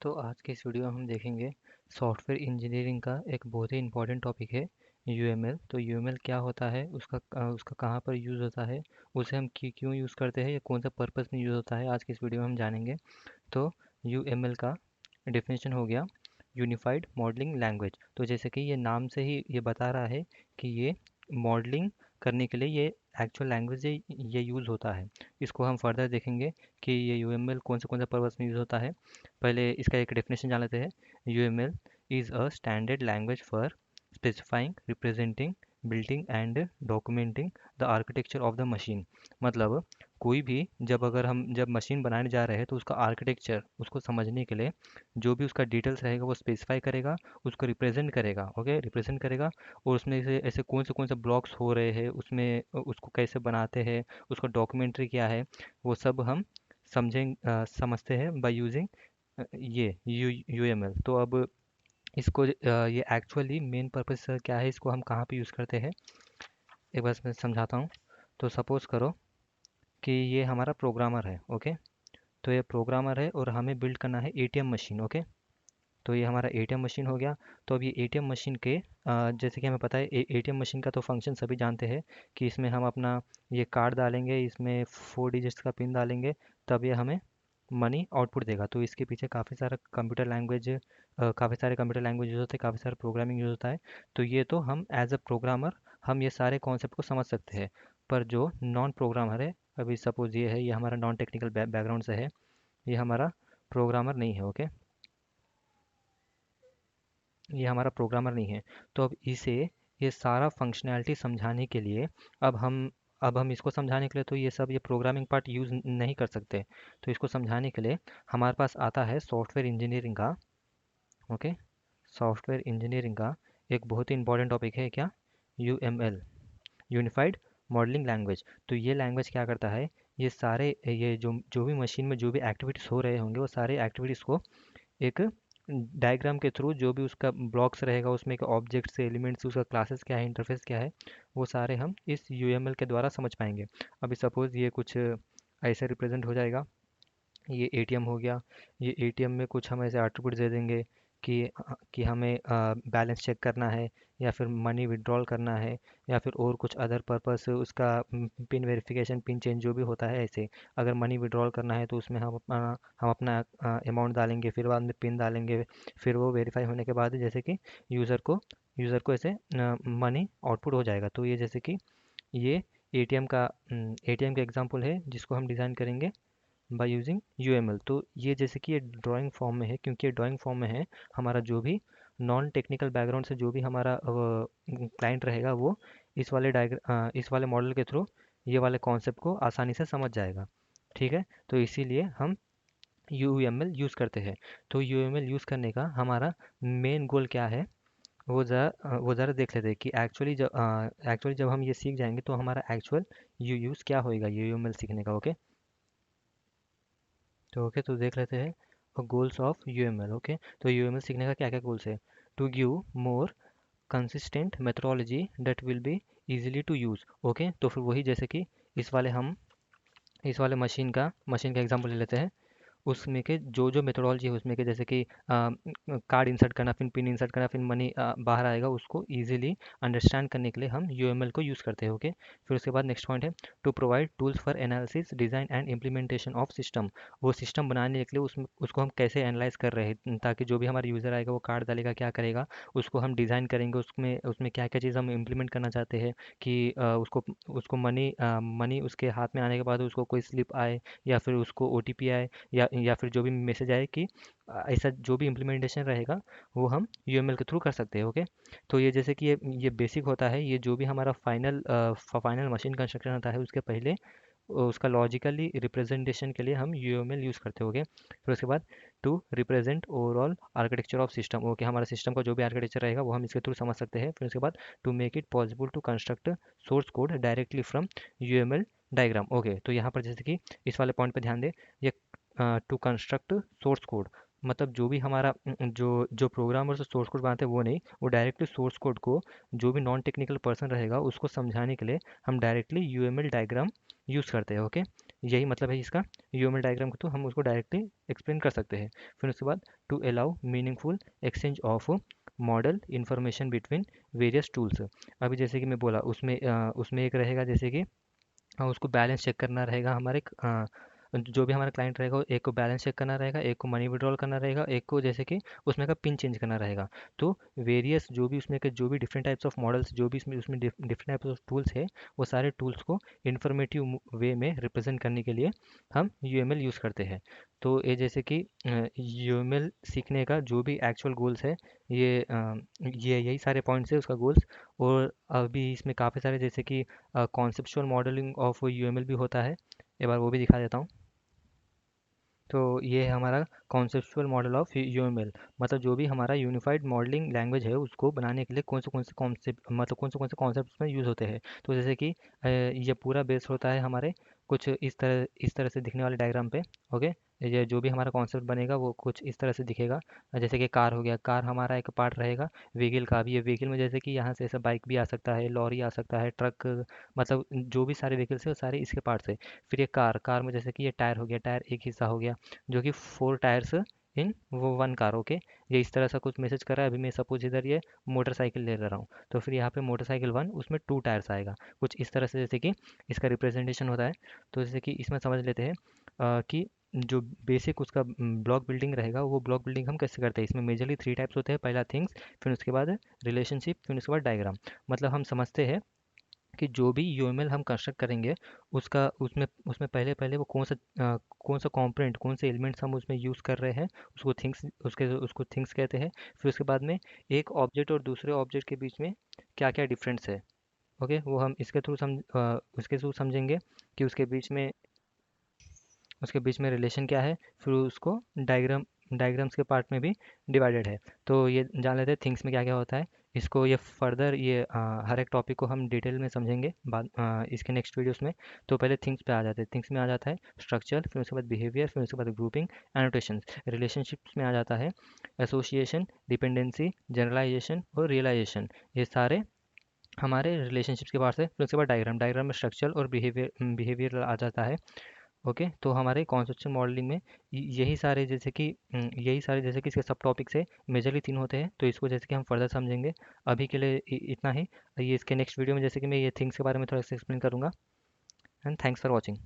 तो आज के इस वीडियो में हम देखेंगे सॉफ्टवेयर इंजीनियरिंग का एक बहुत ही इंपॉर्टेंट टॉपिक है यूएमएल। तो यूएमएल क्या होता है, उसका कहाँ पर यूज़ होता है, उसे हम क्यों यूज़ करते हैं या कौन सा पर्पस में यूज़ होता है, आज के इस वीडियो में हम जानेंगे। तो यूएमएल का डेफिनेशन हो गया यूनिफाइड मॉडलिंग लैंग्वेज। तो जैसे कि ये नाम से ही ये बता रहा है कि ये मॉडलिंग करने के लिए ये एक्चुअल लैंग्वेज ये यूज़ होता है। इसको हम फर्दर देखेंगे कि ये यूएमएल कौन सा पर्पस में यूज़ होता है। पहले इसका एक डेफिनेशन जान लेते हैं। UML is a standard language for specifying representing building and documenting the architecture of the machine. मतलब कोई भी जब मशीन बनाने जा रहे हैं तो उसका आर्किटेक्चर उसको समझने के लिए जो भी उसका डिटेल्स रहेगा वो स्पेसिफाई करेगा, उसको रिप्रेजेंट करेगा। ओके, रिप्रेजेंट करेगा। और उसमें से ऐसे कौन से ब्लॉक्स हो रहे हैं उसमें, उसको कैसे बनाते हैं, उसका डॉक्यूमेंट्री क्या है, वो सब हम समझते हैं बाय यूजिंग ये यूएमएल। तो अब इसको ये एक्चुअली मेन पर्पस क्या है, इसको हम कहाँ पे यूज़ करते हैं, एक बार मैं समझाता हूँ। तो सपोज़ करो कि ये हमारा प्रोग्रामर है। ओके, तो ये प्रोग्रामर है और हमें बिल्ड करना है एटीएम मशीन। ओके, तो ये हमारा एटीएम मशीन हो गया। तो अब ये एटीएम मशीन के जैसे कि हमें पता है एटीएम मशीन का तो फंक्शन सभी जानते हैं कि इसमें हम अपना ये कार्ड डालेंगे, इसमें 4 डिजिट्स का पिन डालेंगे, तब ये हमें मनी आउटपुट देगा। तो इसके पीछे काफ़ी सारे कंप्यूटर लैंग्वेज यूज़ होते हैं, काफ़ी सारे प्रोग्रामिंग यूज़ होता है। तो ये तो हम एज अ प्रोग्रामर हम ये सारे कॉन्सेप्ट को समझ सकते हैं। पर जो नॉन प्रोग्रामर है, अभी सपोज ये है, ये हमारा नॉन टेक्निकल बैकग्राउंड से है, ये हमारा प्रोग्रामर नहीं है। ओके, ये हमारा प्रोग्रामर नहीं है। तो अब इसे ये सारा फंक्शनैलिटी समझाने के लिए अब हम अब हम इसको समझाने के लिए तो ये प्रोग्रामिंग पार्ट यूज़ नहीं कर सकते। तो इसको समझाने के लिए हमारे पास आता है सॉफ्टवेयर इंजीनियरिंग का। ओके, सॉफ्टवेयर इंजीनियरिंग का एक बहुत ही इंपॉर्टेंट टॉपिक है क्या, यूएमएल, यूनिफाइड मॉडलिंग लैंग्वेज। तो ये लैंग्वेज क्या करता है, ये जो जो भी मशीन में जो भी एक्टिविटीज़ हो रहे होंगे वो सारे एक्टिविटीज़ को एक डायग्राम के थ्रू, जो भी उसका ब्लॉक्स रहेगा उसमें के ऑब्जेक्ट्स से एलिमेंट्स, उसका क्लासेस क्या है, इंटरफेस क्या है, वो सारे हम इस यूएमएल के द्वारा समझ पाएंगे। अभी सपोज़ ये कुछ ऐसे रिप्रेजेंट हो जाएगा, ये एटीएम हो गया। ये एटीएम में कुछ हम ऐसे एट्रीब्यूट दे देंगे कि हमें बैलेंस चेक करना है, या फिर मनी विड्रॉल करना है, या फिर और कुछ अदर पर्पस उसका पिन वेरिफिकेशन, पिन चेंज जो भी होता है ऐसे। अगर मनी विड्रॉल करना है तो उसमें हम अपना अमाउंट डालेंगे, फिर बाद में पिन डालेंगे, फिर वो वेरीफाई होने के बाद जैसे कि यूज़र को ऐसे मनी आउटपुट हो जाएगा। तो ये जैसे कि ये एटीएम का एग्जांपल है जिसको हम डिज़ाइन करेंगे बाय यूजिंग यूएमएल। तो ये जैसे कि ये ड्राइंग फॉर्म में है, क्योंकि ये ड्राइंग फॉर्म में है, हमारा जो भी नॉन टेक्निकल बैकग्राउंड से जो भी हमारा क्लाइंट रहेगा वो इस वाले मॉडल के थ्रू ये वाले कॉन्सेप्ट को आसानी से समझ जाएगा। ठीक है, तो इसीलिए हम यूएमएल यूज़ करते हैं। तो यूएमएल यूज़ करने का हमारा मेन गोल क्या है, वो ज़रा देख लेते हैं कि एक्चुअली जब हम ये सीख जाएंगे तो हमारा एक्चुअल यूज़ क्या होएगा यूएमएल सीखने का। ओके, तो देख लेते हैं गोल्स ऑफ यूएमएल। ओके, तो यूएमएल सीखने का क्या क्या गोल्स है। To give more consistent methodology that will be easily to use. Okay, तो फिर वही जैसे कि इस वाले मशीन का एग्जांपल ले लेते हैं। उसमें के जो जो मेथोडोलॉजी है उसमें के जैसे कि कार्ड इंसर्ट करना, फिर पिन इंसर्ट करना, फिर मनी बाहर आएगा, उसको इजीली अंडरस्टैंड करने के लिए हम यूएमएल को यूज़ करते हैं। ओके, फिर उसके बाद नेक्स्ट पॉइंट है to provide tools for analysis design and implementation of system. वो सिस्टम बनाने के लिए उसमें उसको हम कैसे एनालाइज कर रहे हैं, ताकि जो भी हमारा यूज़र आएगा वो कार्ड डालेगा, क्या करेगा, उसको हम डिज़ाइन करेंगे, उसमें उसमें क्या क्या चीज़ हम इम्प्लीमेंट करना चाहते हैं कि उसको उसको मनी उसके हाथ में आने के बाद उसको कोई स्लिप आए, या फिर उसको ओटीपी आए, या फिर जो भी मैसेज आए कि ऐसा जो भी इम्प्लीमेंटेशन रहेगा वो हम यूएमएल के थ्रू कर सकते हैं। ओके, तो ये जैसे कि ये बेसिक होता है, ये जो भी हमारा फाइनल मशीन कंस्ट्रक्शन होता है उसके पहले उसका लॉजिकली रिप्रेजेंटेशन के लिए हम यूएमएल यूज़ करते होंगे। फिर उसके बाद to represent overall architecture of system. Okay, हमारा सिस्टम का जो भी आर्किटेक्चर रहेगा वो हम इसके थ्रू समझ सकते हैं। फिर उसके बाद to make it possible to construct source code directly from UML diagram. Okay, तो यहाँ पर जैसे कि इस वाले पॉइंट पे ध्यान दें, ये टू कंस्ट्रक्ट सोर्स कोड, मतलब जो भी हमारा जो प्रोग्रामर से सोर्स कोड बनाते हैं वो नहीं, वो डायरेक्टली सोर्स कोड को जो भी नॉन टेक्निकल पर्सन रहेगा उसको समझाने के लिए हम डायरेक्टली यूएमएल डायग्राम यूज़ करते हैं। ओके, यही मतलब है इसका। यूएमएल डायग्राम को तो हम उसको डायरेक्टली एक्सप्लेन कर सकते हैं। फिर उसके बाद to allow meaningful exchange of model information between various tools. अभी जैसे कि मैं बोला उसमें उसमें एक रहेगा जैसे कि उसको बैलेंस चेक करना रहेगा हमारे जो भी हमारा क्लाइंट रहेगा एक को बैलेंस चेक करना रहेगा, एक को मनी विड्रॉल करना रहेगा, एक को जैसे कि उसमें का पिन चेंज करना रहेगा। तो वेरियस जो भी उसमें के जो भी डिफरेंट टाइप्स ऑफ मॉडल्स जो भी इसमें उसमें डिफरेंट टाइप्स ऑफ टूल्स है, वो सारे टूल्स को इन्फॉर्मेटिव वे में रिप्रेजेंट करने के लिए हम यूएमएल यूज़ करते हैं। तो ये जैसे कि यूएमएल सीखने का जो भी एक्चुअल गोल्स है, ये यही सारे पॉइंट्स है उसका गोल्स। और अभी इसमें काफ़ी सारे जैसे कि कॉन्सेप्चुअल मॉडलिंग ऑफ यूएमएल भी होता है, एक बार वो भी दिखा देता हूँ। तो ये है हमारा कॉन्सेप्चुअल मॉडल ऑफ यूएमएल, मतलब जो भी हमारा यूनिफाइड मॉडलिंग लैंग्वेज है उसको बनाने के लिए कौन से कॉन्सेप्ट मतलब कौन से कॉन्सेप्ट में यूज़ होते हैं। तो जैसे कि ये पूरा बेस्ड होता है हमारे कुछ इस तरह से दिखने वाले डायग्राम पे। ओके, ये जो भी हमारा कॉन्सेप्ट बनेगा वो कुछ इस तरह से दिखेगा। जैसे कि कार हो गया, कार हमारा एक पार्ट रहेगा। व्हीकल का भी है, व्हीकल में जैसे कि यहाँ से ऐसा बाइक भी आ सकता है, लॉरी आ सकता है, ट्रक, मतलब जो भी सारे व्हीकल्स है वो सारे इसके पार्ट्स है। फिर ये कार, कार में जैसे कि ये टायर हो गया, टायर एक हिस्सा हो गया, जो कि 4 टायर्स इन वो 1 कार। ओके, ये इस तरह सा कुछ मैसेज कर रहा है। अभी मैं सपोज इधर ये मोटरसाइकिल ले रहा हूँ, तो फिर यहाँ पे मोटरसाइकिल 1 उसमें 2 टायर्स आएगा, कुछ इस तरह से जैसे कि इसका रिप्रेजेंटेशन होता है। तो जैसे कि इसमें समझ लेते हैं कि जो बेसिक उसका ब्लॉक बिल्डिंग रहेगा, वो ब्लॉक बिल्डिंग हम कैसे करते हैं। इसमें मेजरली 3 टाइप्स होते हैं। पहला थिंग्स, फिर उसके बाद रिलेशनशिप, फिर उसके बाद डायग्राम। मतलब हम समझते हैं कि जो भी यूएमएल हम कंस्ट्रक्ट करेंगे उसका उसमें उसमें पहले पहले वो कौन सा कंपोनेंट, कौन से एलिमेंट्स हम उसमें यूज़ कर रहे हैं, उसको थिंग्स कहते हैं। फिर उसके बाद में एक ऑब्जेक्ट और दूसरे ऑब्जेक्ट के बीच में क्या क्या डिफरेंस है। ओके, वो हम इसके थ्रू समझेंगे कि उसके बीच में रिलेशन क्या है। फिर उसको डायग्राम्स के पार्ट में भी डिवाइडेड है। तो ये जान लेते हैं थिंग्स में क्या क्या होता है। इसको ये फर्दर ये हर एक टॉपिक को हम डिटेल में समझेंगे बाद इसके नेक्स्ट वीडियोस में। तो पहले थिंग्स पे आ जाते हैं। थिंग्स में आ जाता है स्ट्रक्चर, फिर उसके बाद बिहेवियर, फिर उसके बाद ग्रुपिंग, एनोटेशंस। रिलेशनशिप्स में आ जाता है एसोसिएशन, डिपेंडेंसी, जनरलाइजेशन और रियलाइजेशन। ये सारे हमारे रिलेशनशिप्स के पार्ट है। फिर उसके बाद डायग्राम, डायग्राम में स्ट्रक्चर और बिहेवियर आ जाता है। ओके, तो हमारे कॉन्सेप्चुअल मॉडलिंग में यही सारे जैसे कि इसके सब टॉपिक्स है। मेजरली 3 होते हैं, तो इसको जैसे कि हम फर्दर समझेंगे। अभी के लिए इतना ही। ये इसके नेक्स्ट वीडियो में जैसे कि मैं ये थिंग्स के बारे में थोड़ा सा एक्सप्लेन करूँगा। And thanks for watching.